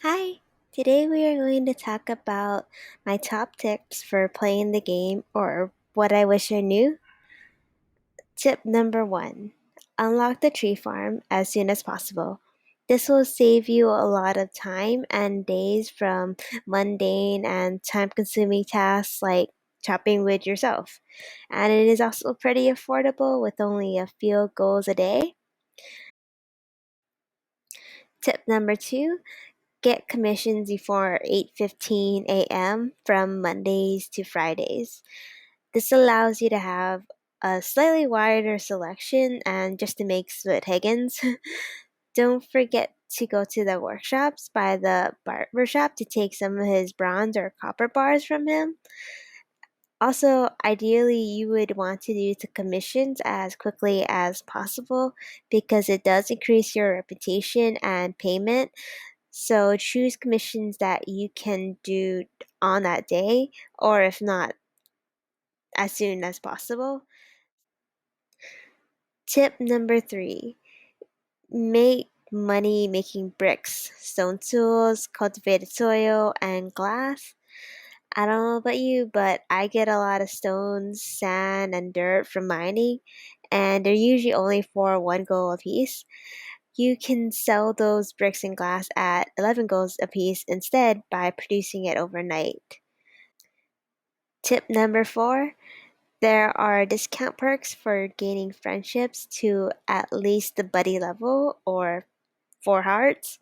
Hi! Today we are going to talk about my top tips for playing the game or what I wish I knew. Tip number one, unlock the tree farm as soon as possible. This will save you a lot of time and days from mundane and time consuming tasks like chopping wood yourself. And it is also pretty affordable with only a few goals a day. Tip number two, get commissions before 8:15 a.m. from Mondays to Fridays. This allows you to have a slightly wider selection and just to make split Higgins. Don't forget to go to the workshops by the barber shop to take some of his bronze or copper bars from him. Also, ideally, you would want to do the commissions as quickly as possible because it does increase your reputation and payment. So choose commissions that you can do on that day, or if not, as soon as possible. Tip number three, make money making bricks, stone tools, cultivated soil, and glass. I don't know about you, but I get a lot of stones, sand, and dirt from mining, and they're usually only for one gold a piece. You can sell those bricks and glass at 11 golds a piece instead by producing it overnight. Tip number four, there are discount perks for gaining friendships to at least the buddy level or 4 hearts.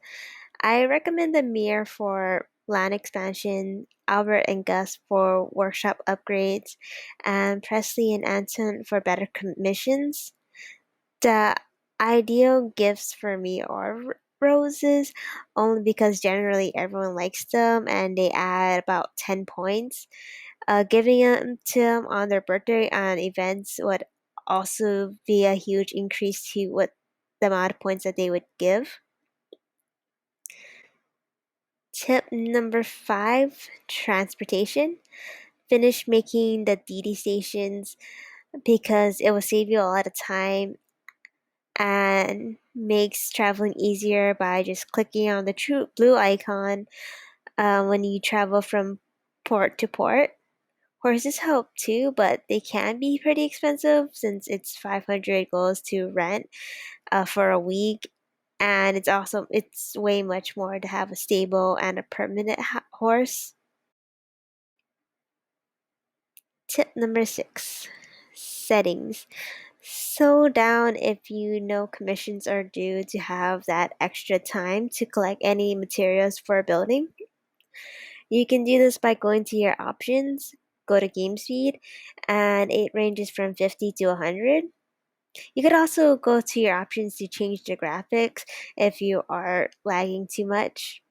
I recommend the Mir for land expansion, Albert and Gus for workshop upgrades, and Presley and Anton for better commissions. The ideal gifts for me are roses, only because generally everyone likes them and they add about 10 points. Giving them to them on their birthday and events would also be a huge increase to what the amount of points that they would give. Tip number five, transportation. Finish making the Dee Dee stations because it will save you a lot of time and makes traveling easier by just clicking on the true blue icon when you travel from port to port. Horses help too, but they can be pretty expensive since it's 500 goals to rent for a week, and it's way much more to have a stable and a permanent horse. Tip number six, settings. Slow down if you know commissions are due to have that extra time to collect any materials for building. You can do this by going to your options, go to game speed, and it ranges from 50 to 100. You could also go to your options to change the graphics if you are lagging too much.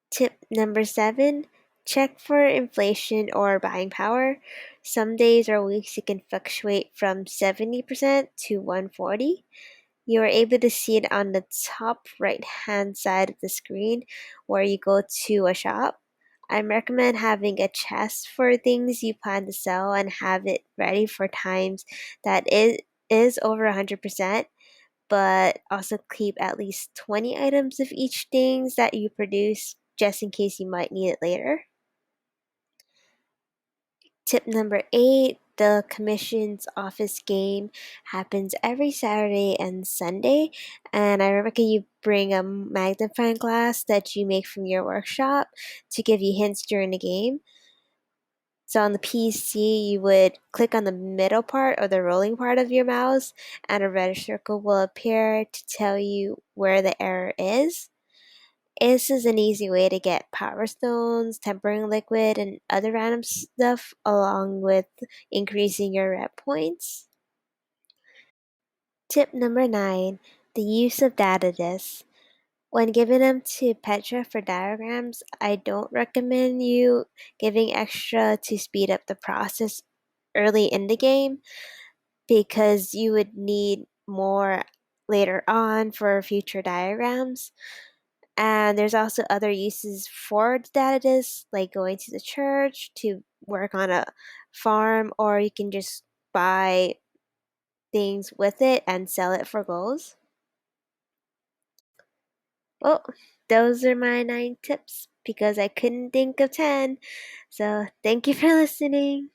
Tip number seven, check for inflation or buying power. Some days or weeks it can fluctuate from 70% to 140. You are able to see it on the top right hand side of the screen where you go to a shop. I recommend having a chest for things you plan to sell and have it ready for times that it is over 100%, but also keep at least 20 items of each things that you produce just in case you might need it later. Tip number eight, the commission's office game happens every Saturday and Sunday, and I recommend you bring a magnifying glass that you make from your workshop to give you hints during the game. So on the PC, you would click on the middle part or the rolling part of your mouse, and a red circle will appear to tell you where the error is. This is an easy way to get power stones, tempering liquid, and other random stuff, along with increasing your rep points. Tip number nine, the use of data disks. When giving them to Petra for diagrams, I don't recommend you giving extra to speed up the process early in the game because you would need more later on for future diagrams. And there's also other uses for the data disk, like going to the church to work on a farm, or you can just buy things with it and sell it for goals. Well, those are my 9 tips because I couldn't think of 10. So, thank you for listening.